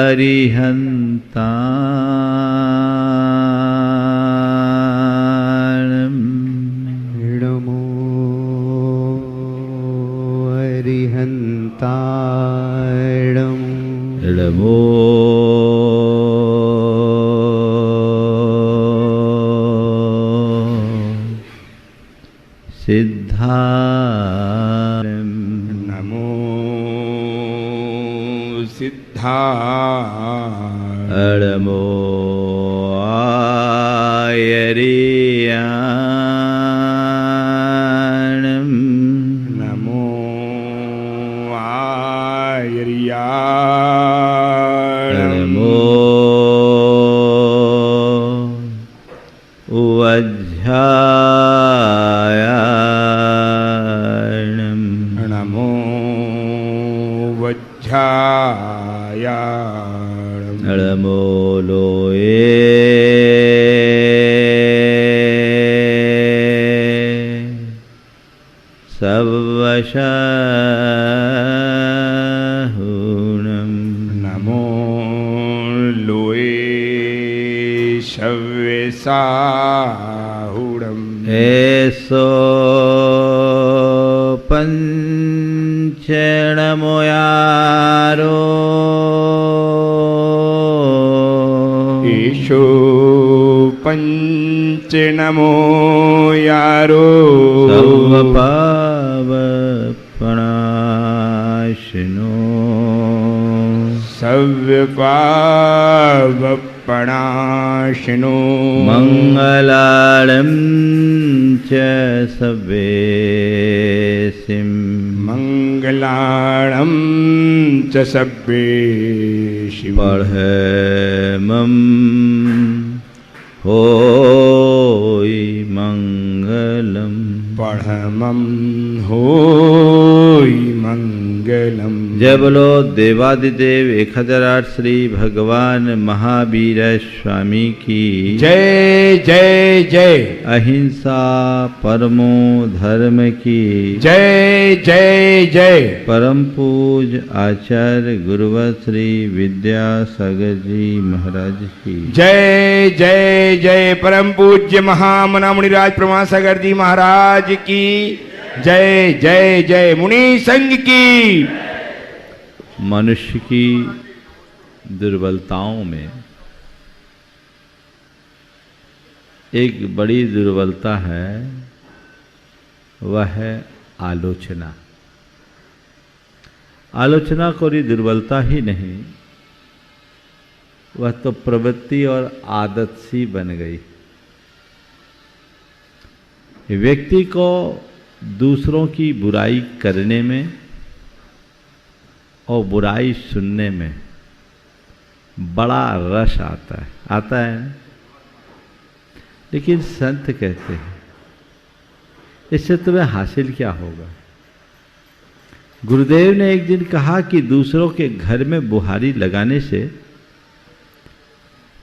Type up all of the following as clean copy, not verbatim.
नमो अरिहन्ताणम् नमो सिद्धारम् नमो सिद्धारम् नमो आयर्याणम् नमो आयर्याणम् नमो वज्रायाणम् नमो वज्रायाणम् नमो लोये सवशहुणम् नमो लोये शव्यसाहुणम् ऐसो पंचणमोयारो ईशो पंचनमो यारो सर्वपावपणाशिनो सव्यपावपणाशिनो मंगलालं च सवेसिं मंगलाणं च सव्येषि पढ़मं होय मंगलम पढ़मं होय मंगलम। जय बोलो देवादिदेव 1008 श्री भगवान महावीर स्वामी की जय जय जय। अहिंसा परमो धर्म की जय जय जय। परम पूज आचार्य गुरुवर श्री विद्यासागर जी महाराज की जय जय जय। परम पूज्य महामना मुनिराज प्रमासागर जी महाराज की जय जय जय। मुनि संघ की। मनुष्य की दुर्बलताओं में एक बड़ी दुर्बलता है, वह है आलोचना। आलोचना कोई दुर्बलता ही नहीं, वह तो प्रवृत्ति और आदत सी बन गई। व्यक्ति को दूसरों की बुराई करने में और बुराई सुनने में बड़ा रस आता है। लेकिन संत कहते हैं इससे तुम्हें हासिल क्या होगा। गुरुदेव ने एक दिन कहा कि दूसरों के घर में बुहारी लगाने से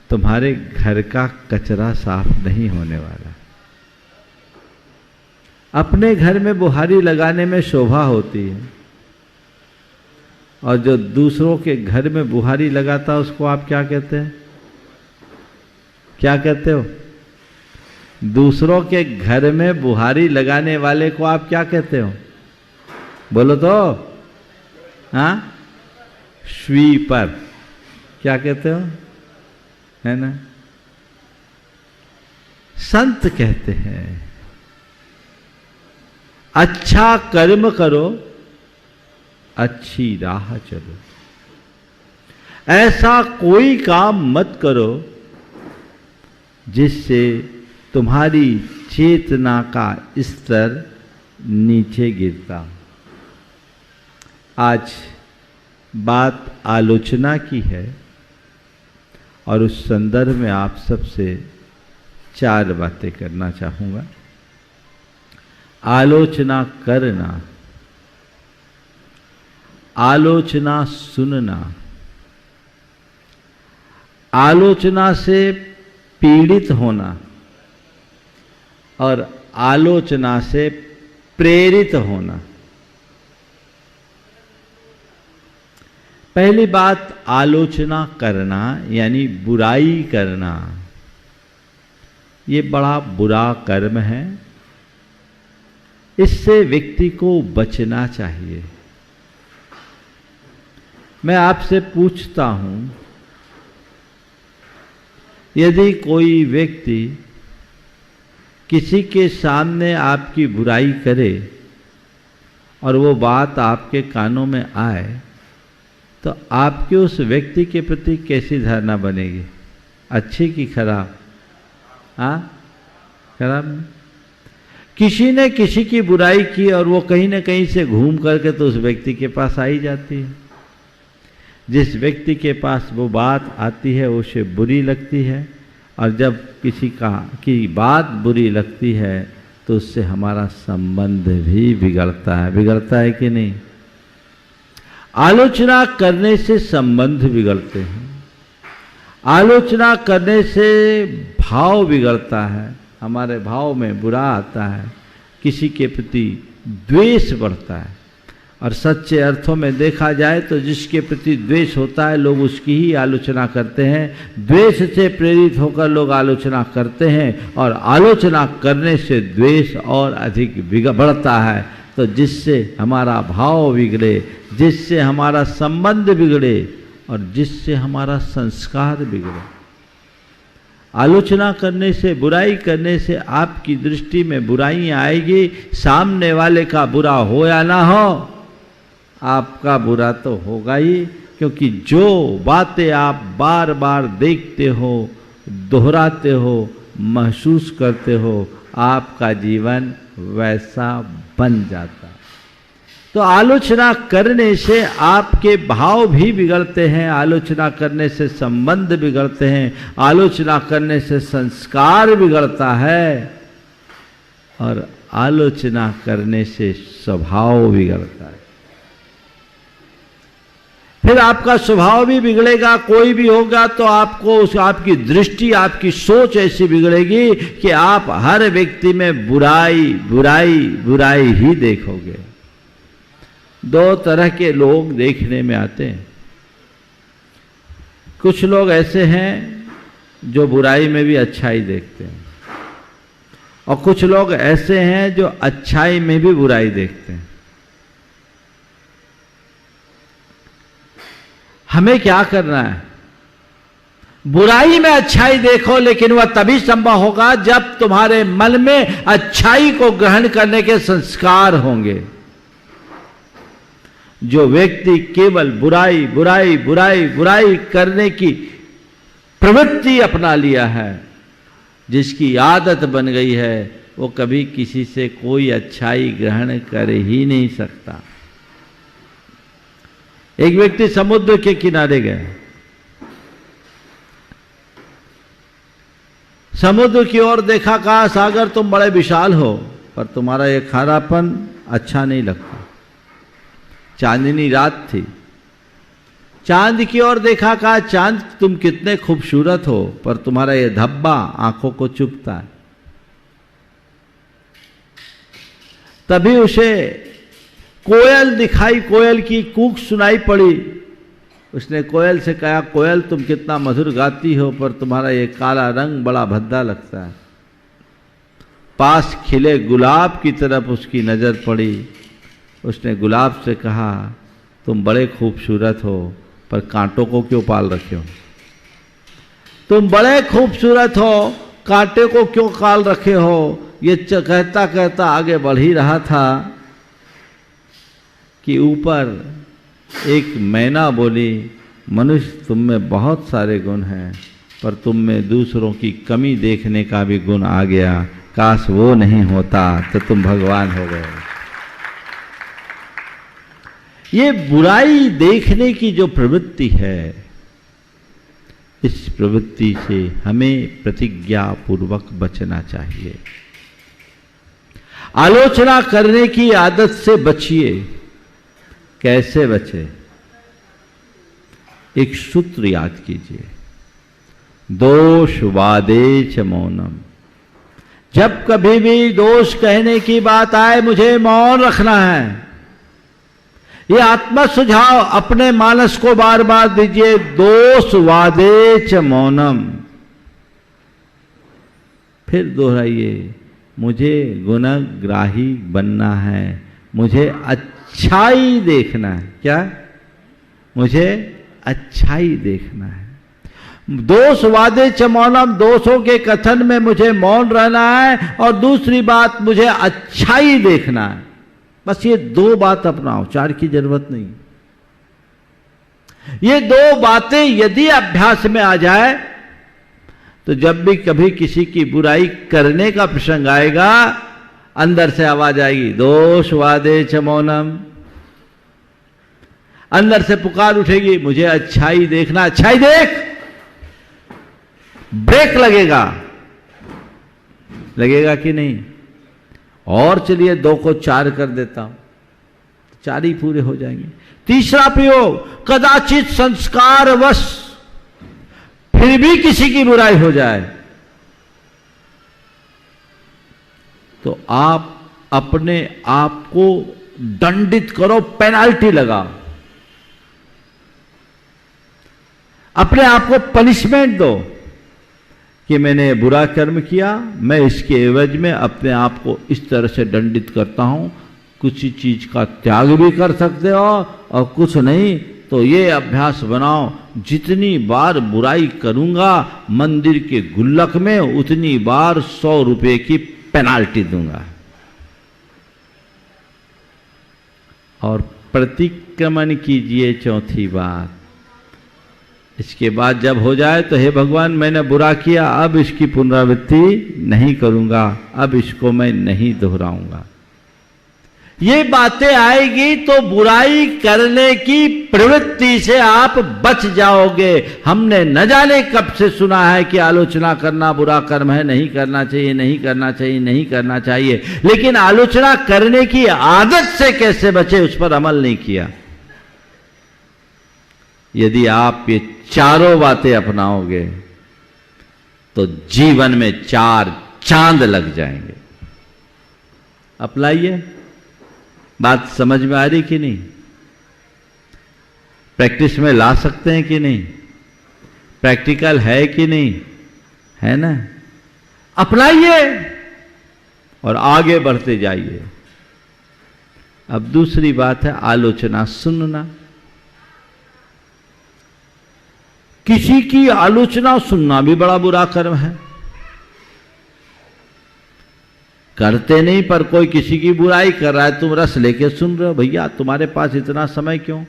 तुम्हारे घर का कचरा साफ नहीं होने वाला। अपने घर में बुहारी लगाने में शोभा होती है, और जो दूसरों के घर में बुहारी लगाता है उसको आप क्या कहते हैं? क्या कहते हो? दूसरों के घर में बुहारी लगाने वाले को आप क्या कहते हो? बोलो तो। हाँ, स्वीपर क्या कहते हो, है ना? संत कहते हैं अच्छा कर्म करो, अच्छी राह चलो। ऐसा कोई काम मत करो जिससे तुम्हारी चेतना का स्तर नीचे गिरता। आज बात आलोचना की है और उस संदर्भ में आप सबसे 4 बातें करना चाहूँगा। आलोचना करना, आलोचना सुनना, आलोचना से पीड़ित होना और आलोचना से प्रेरित होना। पहली बात, आलोचना करना यानी बुराई करना, ये बड़ा बुरा कर्म है। इससे व्यक्ति को बचना चाहिए। मैं आपसे पूछता हूं, यदि कोई व्यक्ति किसी के सामने आपकी बुराई करे और वो बात आपके कानों में आए, तो आपके उस व्यक्ति के प्रति कैसी धारणा बनेगी? अच्छी कि खराब? हाँ, खराब। किसी ने किसी की बुराई की और वो कहीं ना कहीं से घूम करके तो उस व्यक्ति के पास आई जाती है। जिस व्यक्ति के पास वो बात आती है उसे बुरी लगती है, और जब किसी की बात बुरी लगती है तो उससे हमारा संबंध भी बिगड़ता है। बिगड़ता है कि नहीं? आलोचना करने से संबंध बिगड़ते हैं। आलोचना करने से भाव बिगड़ता है, हमारे भाव में बुरा आता है, किसी के प्रति द्वेष बढ़ता है। और सच्चे अर्थों में देखा जाए तो जिसके प्रति द्वेष होता है लोग उसकी ही आलोचना करते हैं। द्वेष से प्रेरित होकर लोग आलोचना करते हैं, और आलोचना करने से द्वेष और अधिक बढ़ता है। तो जिससे हमारा भाव बिगड़े, जिससे हमारा संबंध बिगड़े और जिससे हमारा संस्कार बिगड़े। आलोचना करने से, बुराई करने से आपकी दृष्टि में बुराइयां आएगी। सामने वाले का बुरा हो या ना हो, आपका बुरा तो होगा ही, क्योंकि जो बातें आप बार बार देखते हो, दोहराते हो, महसूस करते हो, आपका जीवन वैसा बन जाता है। तो आलोचना करने से आपके भाव भी बिगड़ते हैं, आलोचना करने से संबंध बिगड़ते हैं, आलोचना करने से संस्कार बिगड़ता है, और आलोचना करने से स्वभाव बिगड़ता है। फिर आपका स्वभाव भी बिगड़ेगा। कोई भी होगा तो आपको आपकी दृष्टि, आपकी सोच ऐसी बिगड़ेगी कि आप हर व्यक्ति में बुराई बुराई बुराई ही देखोगे। दो तरह के लोग देखने में आते हैं। कुछ लोग ऐसे हैं जो बुराई में भी अच्छाई देखते हैं, और कुछ लोग ऐसे हैं जो अच्छाई में भी बुराई देखते हैं। हमें क्या करना है? बुराई में अच्छाई देखो, लेकिन वह तभी संभव होगा जब तुम्हारे मन में अच्छाई को ग्रहण करने के संस्कार होंगे। जो व्यक्ति केवल बुराई बुराई बुराई बुराई करने की प्रवृत्ति अपना लिया है, जिसकी आदत बन गई है, वो कभी किसी से कोई अच्छाई ग्रहण कर ही नहीं सकता। एक व्यक्ति समुद्र के किनारे गए, समुद्र की ओर देखा, कहा सागर तुम बड़े विशाल हो, पर तुम्हारा ये खारापन अच्छा नहीं लगता। चांदनी रात थी, चांद की ओर देखा, कहा चांद तुम कितने खूबसूरत हो, पर तुम्हारा ये धब्बा आंखों को चुभता है। तभी उसे कोयल दिखाई, कोयल की कूक सुनाई पड़ी। उसने कोयल से कहा, कोयल तुम कितना मधुर गाती हो, पर तुम्हारा ये काला रंग बड़ा भद्दा लगता है। पास खिले गुलाब की तरफ उसकी नजर पड़ी। उसने गुलाब से कहा, तुम बड़े खूबसूरत हो, पर कांटों को क्यों पाल रखे हो? तुम बड़े खूबसूरत हो, कांटे को क्यों पाल रखे हो? ये कहता कहता आगे बढ़ ही रहा था कि ऊपर एक मैना बोली, मनुष्य तुम में बहुत सारे गुण हैं, पर तुम में दूसरों की कमी देखने का भी गुण आ गया। काश वो नहीं होता तो तुम भगवान हो गए। ये बुराई देखने की जो प्रवृत्ति है, इस प्रवृत्ति से हमें प्रतिज्ञा पूर्वक बचना चाहिए। आलोचना करने की आदत से बचिए। कैसे बचे? एक सूत्र याद कीजिए, दोष वादे च मौनम। जब कभी भी दोष कहने की बात आए, मुझे मौन रखना है। ये आत्मा सुझाव अपने मानस को बार बार दीजिए। दोष वादे च मौनम। फिर दोहराइए, मुझे गुणग्राही बनना है, मुझे अच्छाई देखना है। क्या? मुझे अच्छाई देखना है। दोष वादे च मौनम, दोषों के कथन में मुझे मौन रहना है, और दूसरी बात मुझे अच्छाई देखना है। बस ये दो बात अपनाओ, चार की जरूरत नहीं। ये दो बातें यदि अभ्यास में आ जाए तो जब भी कभी किसी की बुराई करने का प्रसंग आएगा, अंदर से आवाज आएगी, दोष वादे च मौनम। अंदर से पुकार उठेगी, मुझे अच्छाई देखना, अच्छाई देख। ब्रेक लगेगा, लगेगा कि नहीं? और चलिए 2 को 4 कर देता हूं, 4 ही पूरे हो जाएंगे। तीसरा प्रयोग, कदाचित संस्कारवश फिर भी किसी की बुराई हो जाए तो आप अपने आप को दंडित करो, पेनाल्टी लगाओ, अपने आप को पनिशमेंट दो कि मैंने बुरा कर्म किया, मैं इसके एवज में अपने आप को इस तरह से दंडित करता हूं। कुछ चीज का त्याग भी कर सकते हो और कुछ नहीं तो ये अभ्यास बनाओ, जितनी बार बुराई करूंगा मंदिर के गुल्लक में उतनी बार 100 रुपए की पेनाल्टी दूंगा। और प्रतिक्रमण कीजिए, चौथी बात। इसके बाद जब हो जाए तो हे भगवान, मैंने बुरा किया, अब इसकी पुनरावृत्ति नहीं करूंगा, अब इसको मैं नहीं दोहराऊंगा। ये बातें आएगी तो बुराई करने की प्रवृत्ति से आप बच जाओगे। हमने न जाने कब से सुना है कि आलोचना करना बुरा कर्म है, नहीं करना चाहिए, नहीं करना चाहिए, नहीं करना चाहिए, लेकिन आलोचना करने की आदत से कैसे बचे उस पर अमल नहीं किया। यदि आप ये चारों बातें अपनाओगे तो जीवन में 4 चांद लग जाएंगे। अपनाइए। बात समझ में आ रही कि नहीं? प्रैक्टिस में ला सकते हैं कि नहीं? प्रैक्टिकल है कि नहीं? है ना? अपनाइए और आगे बढ़ते जाइए। अब दूसरी बात है आलोचना सुनना। किसी की आलोचना सुनना भी बड़ा बुरा कर्म है। करते नहीं पर कोई किसी की बुराई कर रहा है, तुम रस लेके सुन रहे हो। भैया तुम्हारे पास इतना समय क्यों?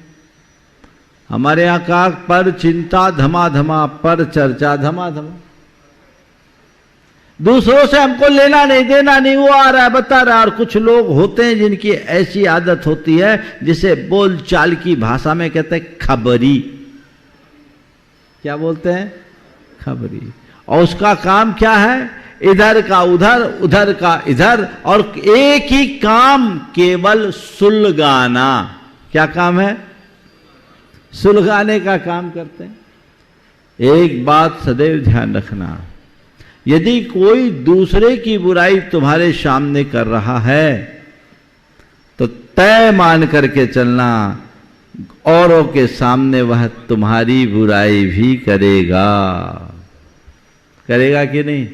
हमारे यहां का पर चिंता धमाधमा, पर चर्चा धमाधमा। दूसरों से हमको लेना नहीं देना नहीं, वो आ रहा है बता रहा है। और कुछ लोग होते हैं जिनकी ऐसी आदत होती है जिसे बोल चाल की भाषा में कहते हैं खबरी। क्या बोलते हैं? खबरी। और उसका काम क्या है? इधर का उधर, उधर का इधर, और एक ही काम, केवल सुलगाना। क्या काम है? सुलगाने का काम करते हैं। एक बात सदैव ध्यान रखना, यदि कोई दूसरे की बुराई तुम्हारे सामने कर रहा है तो तय मान करके चलना, औरों के सामने वह तुम्हारी बुराई भी करेगा। करेगा कि नहीं?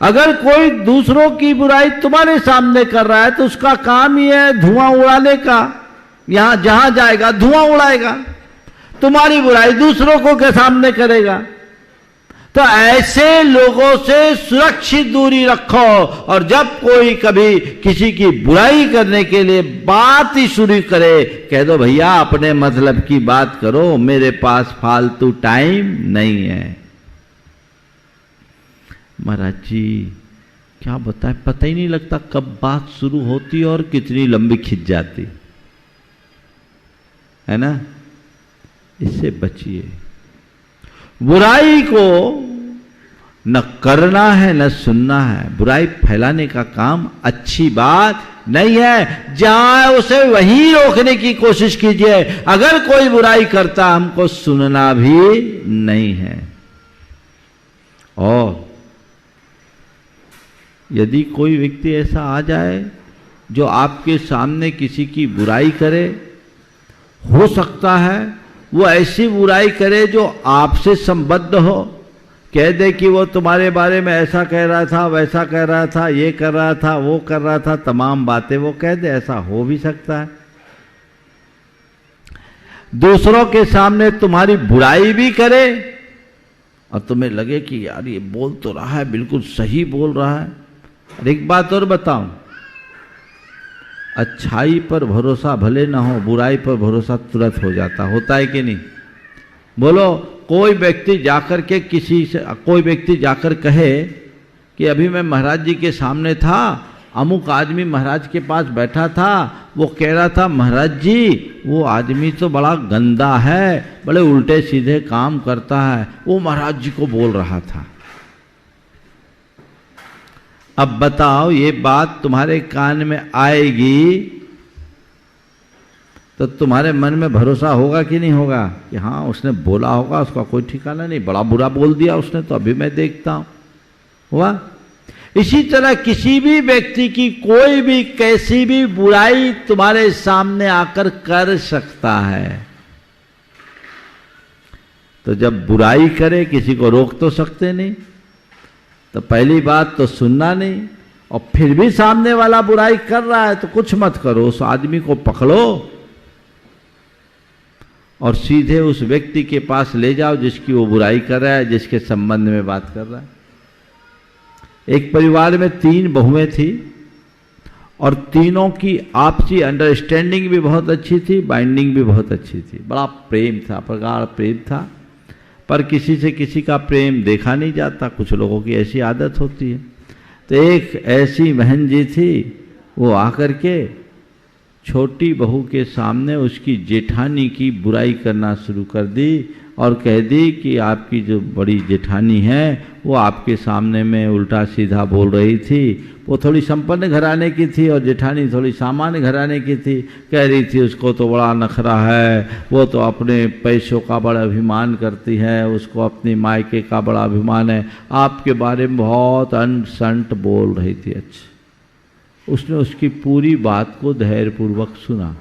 अगर कोई दूसरों की बुराई तुम्हारे सामने कर रहा है तो उसका काम ही है धुआं उड़ाने का। यहां जहां जाएगा धुआं उड़ाएगा, तुम्हारी बुराई दूसरों को के सामने करेगा। तो ऐसे लोगों से सुरक्षित दूरी रखो। और जब कोई कभी किसी की बुराई करने के लिए बात ही शुरू करे, कह दो भैया अपने मतलब की बात करो, मेरे पास फालतू टाइम नहीं है। महाराज जी क्या बताएं, पता ही नहीं लगता कब बात शुरू होती और कितनी लंबी खिंच जाती है ना। इससे बचिए। बुराई को न करना है न सुनना है। बुराई फैलाने का काम अच्छी बात नहीं है। जहां उसे वहीं रोकने की कोशिश कीजिए। अगर कोई बुराई करता हमको सुनना भी नहीं है। और यदि कोई व्यक्ति ऐसा आ जाए जो आपके सामने किसी की बुराई करे, हो सकता है वो ऐसी बुराई करे जो आपसे संबद्ध हो, कह दे कि वो तुम्हारे बारे में ऐसा कह रहा था, वैसा कह रहा था, ये कर रहा था, वो कर रहा था, तमाम बातें वो कह दे, ऐसा हो भी सकता है। दूसरों के सामने तुम्हारी बुराई भी करे और तुम्हें लगे कि यार ये बोल तो रहा है, बिल्कुल सही बोल रहा है। और एक बात और बताऊं, अच्छाई पर भरोसा भले ना हो, बुराई पर भरोसा तुरंत हो जाता, होता है कि नहीं? बोलो, कोई व्यक्ति जाकर के कोई व्यक्ति जाकर कहे कि अभी मैं महाराज जी के सामने था, अमुक आदमी महाराज के पास बैठा था, वो कह रहा था महाराज जी वो आदमी तो बड़ा गंदा है, बड़े उल्टे सीधे काम करता है, वो महाराज जी को बोल रहा था। अब बताओ, ये बात तुम्हारे कान में आएगी तो तुम्हारे मन में भरोसा होगा कि नहीं होगा कि हाँ उसने बोला होगा, उसका कोई ठिकाना नहीं, बड़ा बुरा बोल दिया उसने, तो अभी मैं देखता हूं। हुआ? इसी तरह किसी भी व्यक्ति की कोई भी कैसी भी बुराई तुम्हारे सामने आकर कर सकता है। तो जब बुराई करे किसी को रोक तो सकते नहीं, तो पहली बात तो सुनना नहीं, और फिर भी सामने वाला बुराई कर रहा है तो कुछ मत करो, उस आदमी को पकड़ो और सीधे उस व्यक्ति के पास ले जाओ जिसकी वो बुराई कर रहा है, जिसके संबंध में बात कर रहा है। एक परिवार में 3 बहुएं थी और तीनों की आपसी अंडरस्टैंडिंग भी बहुत अच्छी थी, बाइंडिंग भी बहुत अच्छी थी, बड़ा प्रेम था, प्रगाढ़ प्रेम था। पर किसी से किसी का प्रेम देखा नहीं जाता, कुछ लोगों की ऐसी आदत होती है। तो एक ऐसी बहन जी थी, वो आकर के छोटी बहू के सामने उसकी जेठानी की बुराई करना शुरू कर दी और कह दी कि आपकी जो बड़ी जेठानी है वो आपके सामने में उल्टा सीधा बोल रही थी। वो थोड़ी संपन्न घराने की थी और जेठानी थोड़ी सामान्य घराने की थी। कह रही थी उसको तो बड़ा नखरा है, वो तो अपने पैसों का बड़ा अभिमान करती है, उसको अपनी मायके का बड़ा अभिमान है, आपके बारे में बहुत अंट संट बोल रही थी। अच्छा, उसने उसकी पूरी बात को धैर्यपूर्वक सुना।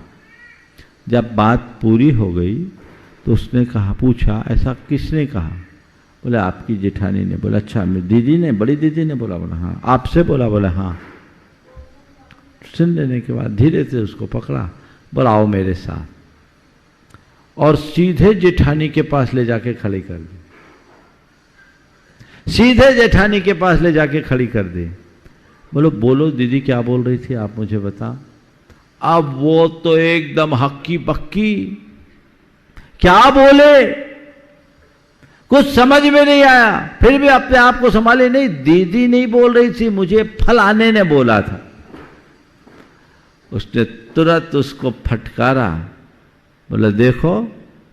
जब बात पूरी हो गई तो उसने कहा, पूछा ऐसा किसने कहा? बोला आपकी जेठानी ने। बोला अच्छा, मेरी दीदी ने, बड़ी दीदी ने? बोला हाँ। आपसे बोला? बोला हाँ। सुन लेने के बाद धीरे से उसको पकड़ा, बोला आओ मेरे साथ, और सीधे जेठानी के पास ले जाके खड़ी कर दी। सीधे जेठानी के पास ले जाके खड़ी कर दी। बोलो बोलो दीदी क्या बोल रही थी, आप मुझे बता। अब वो तो एकदम हक्की पक्की, क्या बोले कुछ समझ में नहीं आया, फिर भी अपने आप को संभाले नहीं। दीदी नहीं बोल रही थी, मुझे फलाने ने बोला था। उसने तुरंत उसको फटकारा, बोला देखो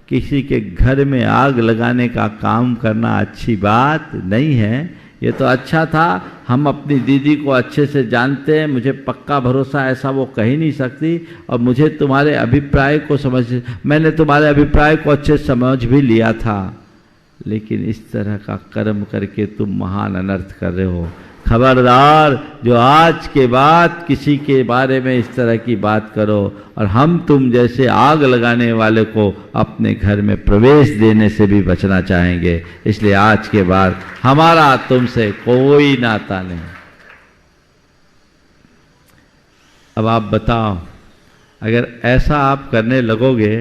किसी के घर में आग लगाने का काम करना अच्छी बात नहीं है। ये तो अच्छा था, हम अपनी दीदी को अच्छे से जानते हैं, मुझे पक्का भरोसा ऐसा वो कह ही नहीं सकती, और मुझे तुम्हारे अभिप्राय को मैंने तुम्हारे अभिप्राय को अच्छे समझ भी लिया था, लेकिन इस तरह का कर्म करके तुम महान अनर्थ कर रहे हो। खबरदार, जो आज के बाद किसी के बारे में इस तरह की बात करो, और हम तुम जैसे आग लगाने वाले को अपने घर में प्रवेश देने से भी बचना चाहेंगे। इसलिए आज के बाद हमारा तुमसे कोई नाता नहीं। अब आप बताओ, अगर ऐसा आप करने लगोगे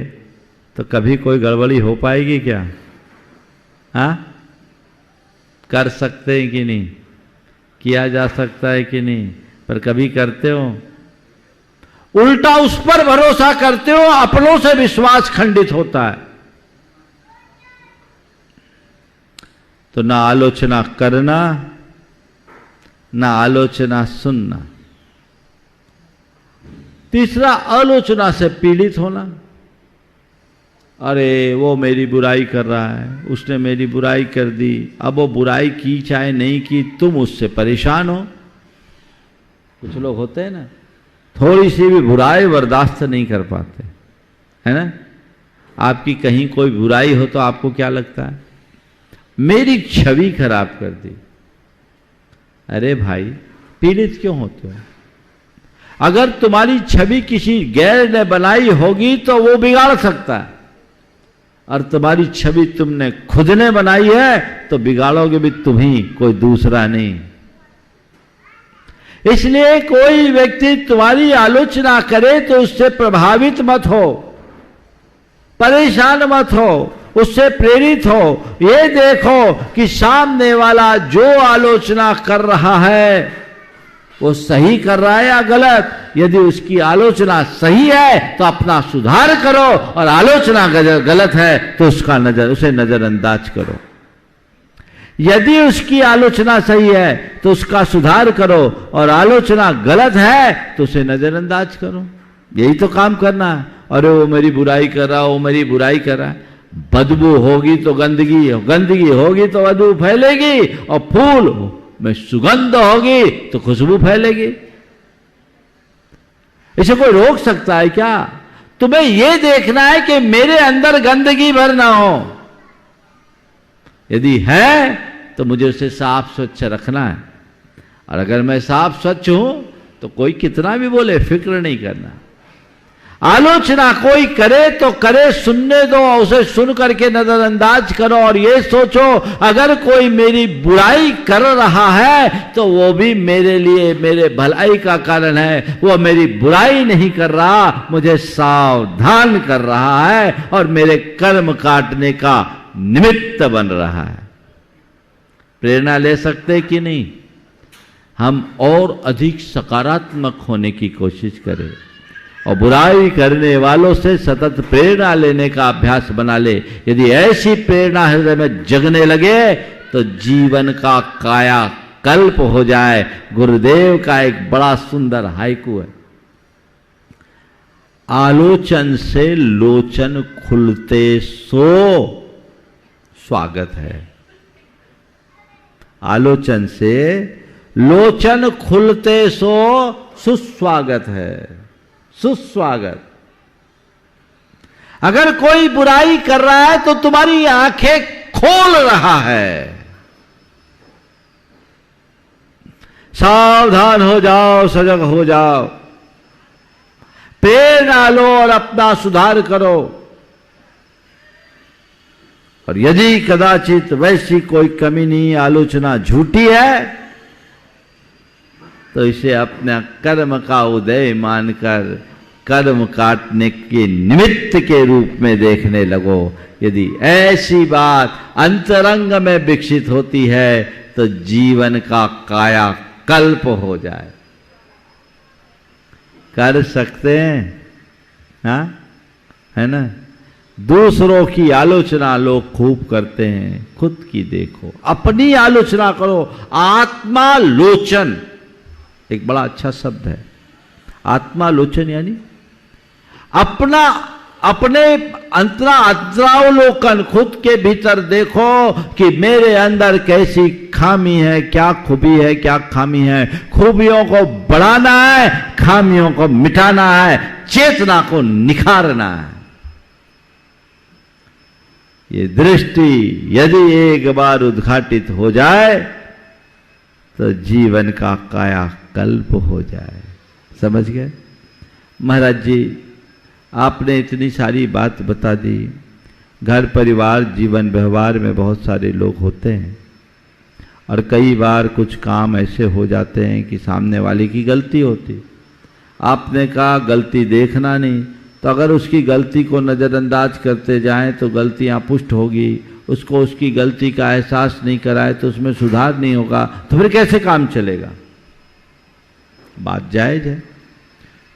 तो कभी कोई गड़बड़ी हो पाएगी क्या? हाँ, कर सकते हैं कि नहीं? किया जा सकता है कि नहीं? पर कभी करते हो? उल्टा उस पर भरोसा करते हो, अपनों से विश्वास खंडित होता है। तो ना आलोचना करना, ना आलोचना सुनना। तीसरा, आलोचना से पीड़ित होना। अरे वो मेरी बुराई कर रहा है, उसने मेरी बुराई कर दी, अब वो बुराई की चाहे नहीं की, तुम उससे परेशान हो। कुछ लोग होते हैं ना, थोड़ी सी भी बुराई बर्दाश्त नहीं कर पाते, है ना। आपकी कहीं कोई बुराई हो तो आपको क्या लगता है? मेरी छवि खराब कर दी। अरे भाई, पीड़ित क्यों होते हो? अगर तुम्हारी छवि किसी गैर ने बनाई होगी तो वो बिगाड़ सकता है, और तुम्हारी छवि तुमने खुद ने बनाई है तो बिगाड़ोगे भी तुम ही, कोई दूसरा नहीं। इसलिए कोई व्यक्ति तुम्हारी आलोचना करे तो उससे प्रभावित मत हो, परेशान मत हो, उससे प्रेरित हो। ये देखो कि सामने वाला जो आलोचना कर रहा है वो सही कर रहा है या गलत। यदि उसकी आलोचना सही है तो अपना सुधार करो, और आलोचना गलत है तो उसे नजरअंदाज करो। यदि उसकी आलोचना सही है तो उसका सुधार करो, और आलोचना गलत है तो उसे नजरअंदाज करो। यही तो काम करना है। अरे वो मेरी बुराई कर रहा, वो मेरी बुराई कर रहा है। बदबू होगी तो गंदगी, गंदगी होगी तो बदबू फैलेगी, और फूल में सुगंध होगी तो खुशबू फैलेगी। इसे कोई रोक सकता है क्या? तुम्हें यह देखना है कि मेरे अंदर गंदगी भर ना हो। यदि है तो मुझे उसे साफ स्वच्छ रखना है, और अगर मैं साफ स्वच्छ हूं तो कोई कितना भी बोले फिक्र नहीं करना। आलोचना कोई करे तो करे, सुनने दो, उसे सुन करके नजरअंदाज करो, और ये सोचो अगर कोई मेरी बुराई कर रहा है तो वो भी मेरे लिए मेरे भलाई का कारण है। वो मेरी बुराई नहीं कर रहा, मुझे सावधान कर रहा है और मेरे कर्म काटने का निमित्त बन रहा है। प्रेरणा ले सकते कि नहीं? हम और अधिक सकारात्मक होने की कोशिश करें, और बुराई करने वालों से सतत प्रेरणा लेने का अभ्यास बना ले। यदि ऐसी प्रेरणा हृदय में जगने लगे तो जीवन का काया कल्प हो जाए। गुरुदेव का एक बड़ा सुंदर हाइकू है, आलोचन से लोचन खुलते सो स्वागत है। आलोचन से लोचन खुलते सो सुस्वागत है, सुस्वागत। अगर कोई बुराई कर रहा है तो तुम्हारी आंखें खोल रहा है। सावधान हो जाओ, सजग हो जाओ, प्रेरणा लो और अपना सुधार करो। और यदि कदाचित वैसी कोई कमी नहीं, आलोचना झूठी है, तो इसे अपना कर्म का उदय मानकर कर्म काटने के निमित्त के रूप में देखने लगो। यदि ऐसी बात अंतरंग में विकसित होती है तो जीवन का काया कल्प हो जाए। कर सकते हैं, हाँ, है ना? दूसरों की आलोचना लोग खूब करते हैं, खुद की देखो, अपनी आलोचना करो। आत्मालोचन एक बड़ा अच्छा शब्द है। आत्मालोचन यानी अपने अंतरावलोकन, खुद के भीतर देखो कि मेरे अंदर कैसी खामी है, क्या खूबी है, क्या खामी है। खूबियों को बढ़ाना है, खामियों को मिटाना है, चेतना को निखारना है। ये दृष्टि यदि एक बार उद्घाटित हो जाए तो जीवन का काया कल्प हो जाए। समझ गए? महाराज जी, आपने इतनी सारी बात बता दी। घर परिवार जीवन व्यवहार में बहुत सारे लोग होते हैं, और कई बार कुछ काम ऐसे हो जाते हैं कि सामने वाले की गलती होती। आपने कहा गलती देखना नहीं, तो अगर उसकी गलती को नज़रअंदाज करते जाएं तो गलतियां पुष्ट होगी। उसको उसकी गलती का एहसास नहीं कराए तो उसमें सुधार नहीं होगा, तो फिर कैसे काम चलेगा? बात जायज है।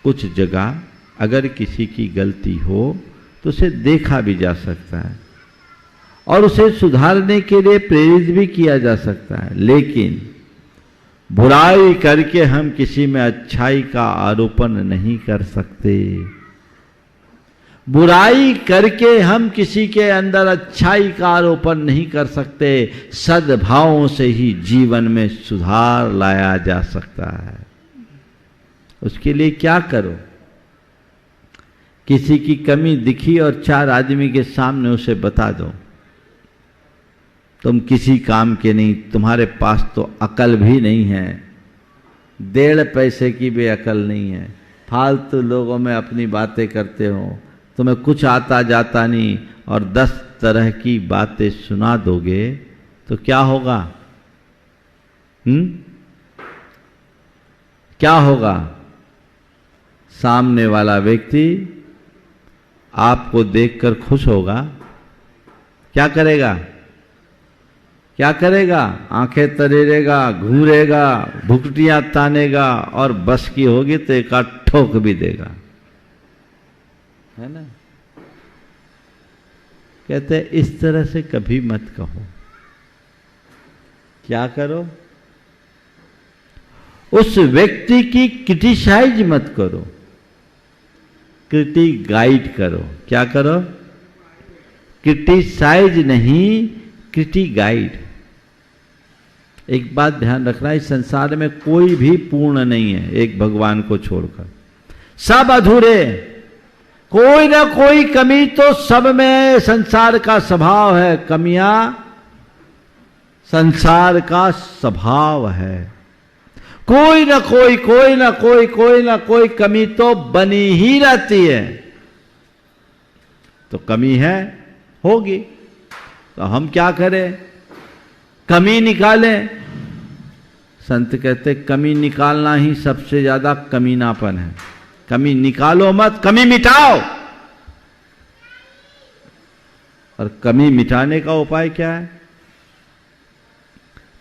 कुछ जगह अगर किसी की गलती हो तो उसे देखा भी जा सकता है और उसे सुधारने के लिए प्रेरित भी किया जा सकता है, लेकिन बुराई करके हम किसी में अच्छाई का आरोपण नहीं कर सकते। बुराई करके हम किसी के अंदर अच्छाई का आरोपण नहीं कर सकते। सद्भावों से ही जीवन में सुधार लाया जा सकता है। उसके लिए क्या करो? किसी की कमी दिखी और 4 आदमी के सामने उसे बता दो, तुम किसी काम के नहीं, तुम्हारे पास तो अकल भी नहीं है, 1.5 पैसे की भी अकल नहीं है, फालतू लोगों में अपनी बातें करते हो, तुम्हें कुछ आता जाता नहीं और 10 तरह की बातें सुना दोगे तो क्या होगा? क्या होगा? सामने वाला व्यक्ति आपको देखकर खुश होगा, क्या करेगा? क्या करेगा? आंखें तरेरेगा, घूरेगा, भुकटियां तानेगा और बस की होगी तो एक आध ठोक भी देगा, है ना? कहते हैं इस तरह से कभी मत कहो। क्या करो? उस व्यक्ति की क्रिटिसाइज मत करो, क्रिटिगाइड करो। क्या करो? क्रिटिसाइज नहीं, क्रिटिगाइड। एक बात ध्यान रखना, इस संसार में कोई भी पूर्ण नहीं है एक भगवान को छोड़कर, सब अधूरे। कोई ना कोई कमी तो सब में, संसार का स्वभाव है, कमियां संसार का स्वभाव है। कोई ना कोई कमी तो बनी ही रहती है। तो कमी है, होगी, तो हम क्या करें? कमी निकालें। संत कहते कमी निकालना ही सबसे ज्यादा कमीनापन है। कमी निकालो मत, कमी मिटाओ। और कमी मिटाने का उपाय क्या है?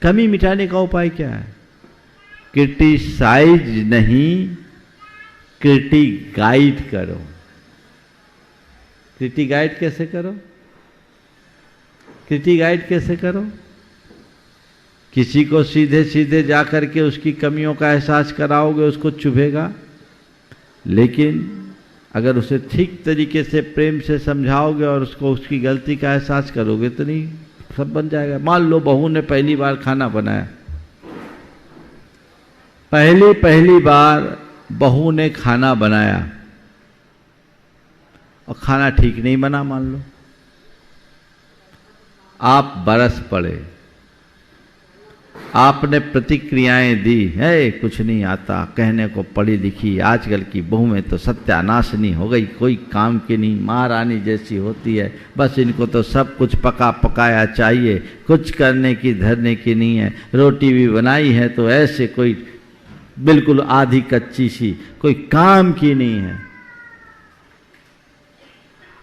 कमी मिटाने का उपाय क्या है? क्रिटिसाइज नहीं, क्रिटिगाइड करो। क्रिटिगाइड कैसे करो? क्रिटिगाइड कैसे करो? किसी को सीधे सीधे जाकर के उसकी कमियों का एहसास कराओगे, उसको चुभेगा। लेकिन अगर उसे ठीक तरीके से प्रेम से समझाओगे और उसको उसकी गलती का एहसास करोगे तो नहीं, सब बन जाएगा। मान लो बहू ने पहली बार खाना बनाया, पहली बार बहू ने खाना बनाया और खाना ठीक नहीं बना, मान लो। आप बरस पड़े, आपने प्रतिक्रियाएं दी, है कुछ नहीं आता, कहने को पढ़ी लिखी, आजकल की बहू में तो सत्यानाशनी हो गई, कोई काम की नहीं, महारानी जैसी होती है, बस इनको तो सब कुछ पका पकाया चाहिए, कुछ करने की धरने की नहीं है। रोटी भी बनाई है तो ऐसे कोई बिल्कुल आधी कच्ची सी, कोई काम की नहीं है।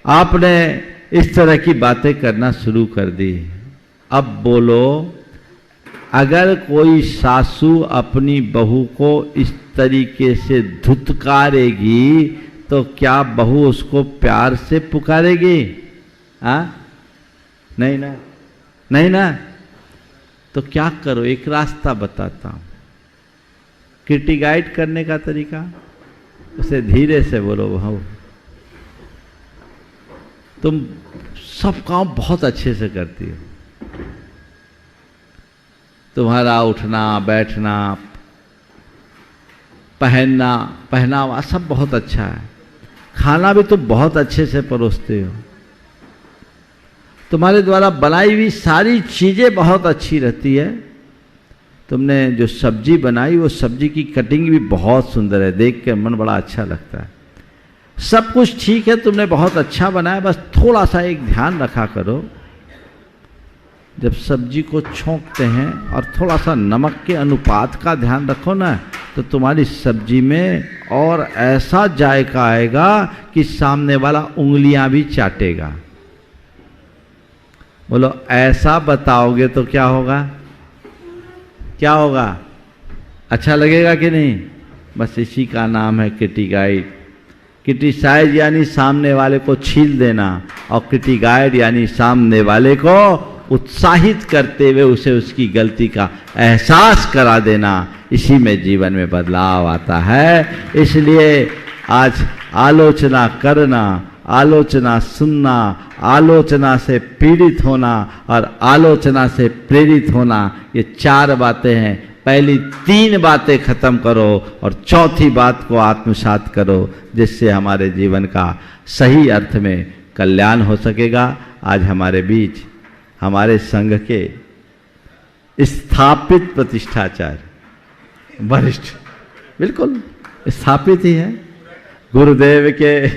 आपने इस तरह की बातें करना शुरू कर दी। अब बोलो, अगर कोई सासू अपनी बहू को इस तरीके से धुतकारेगी तो क्या बहू उसको प्यार से पुकारेगी? नहीं ना, नहीं ना। तो क्या करो, एक रास्ता बताता हूं क्रिटिगाइड करने का तरीका। उसे धीरे से बोलो, बहू तुम सब काम बहुत अच्छे से करती हो, तुम्हारा उठना बैठना पहनना पहनावा सब बहुत अच्छा है, खाना भी तुम बहुत अच्छे से परोसते हो, तुम्हारे द्वारा बनाई हुई सारी चीजें बहुत अच्छी रहती है, तुमने जो सब्जी बनाई वो सब्जी की कटिंग भी बहुत सुंदर है, देख के मन बड़ा अच्छा लगता है, सब कुछ ठीक है, तुमने बहुत अच्छा बनाया, बस थोड़ा सा एक ध्यान रखा करो, जब सब्जी को छौंकते हैं और थोड़ा सा नमक के अनुपात का ध्यान रखो ना, तो तुम्हारी सब्जी में और ऐसा जायका आएगा कि सामने वाला उंगलियां भी चाटेगा। बोलो, ऐसा बताओगे तो क्या होगा? क्या होगा? अच्छा लगेगा कि नहीं? बस इसी का नाम है क्रिटिगाइड। क्रिटिसाइज यानी सामने वाले को छील देना, और क्रिटिगाइड यानी सामने वाले को उत्साहित करते हुए उसे उसकी गलती का एहसास करा देना। इसी में जीवन में बदलाव आता है। इसलिए आज आलोचना करना, आलोचना सुनना, आलोचना से पीड़ित होना और आलोचना से प्रेरित होना, ये 4 बातें हैं। पहली 3 बातें खत्म करो और चौथी बात को आत्मसात करो, जिससे हमारे जीवन का सही अर्थ में कल्याण हो सकेगा। आज हमारे बीच हमारे संघ के स्थापित प्रतिष्ठाचार्य वरिष्ठ, बिल्कुल स्थापित ही है। गुरुदेव के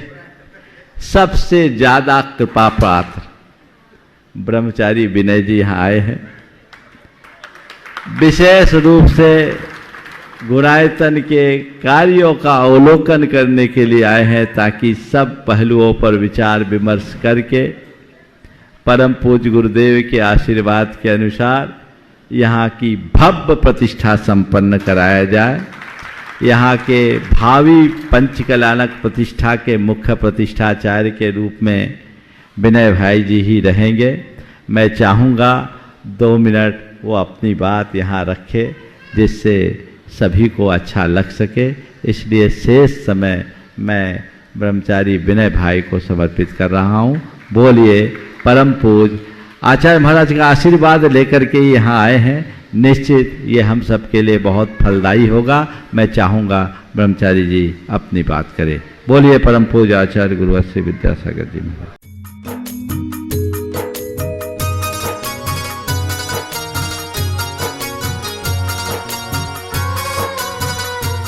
सबसे ज्यादा कृपा पात्र ब्रह्मचारी विनय जी यहाँ आए हैं। विशेष रूप से गुरायतन के कार्यों का अवलोकन करने के लिए आए हैं, ताकि सब पहलुओं पर विचार विमर्श करके परम पूज्य गुरुदेव के आशीर्वाद के अनुसार यहाँ की भव्य प्रतिष्ठा संपन्न कराया जाए। यहाँ के भावी पंचकलानक प्रतिष्ठा के मुख्य प्रतिष्ठाचार्य के रूप में विनय भाई जी ही रहेंगे। मैं चाहूँगा 2 मिनट वो अपनी बात यहाँ रखे, जिससे सभी को अच्छा लग सके। इसलिए शेष समय मैं ब्रह्मचारी विनय भाई को समर्पित कर रहा हूँ। बोलिए परम पूज्य आचार्य महाराज का आशीर्वाद लेकर के यहाँ आए हैं। निश्चित ये हम सब के लिए बहुत फलदायी होगा। मैं चाहूँगा ब्रह्मचारी जी अपनी बात करें। बोलिए परम पूज्य आचार्य गुरुवत्स विद्यासागर जी महाराज।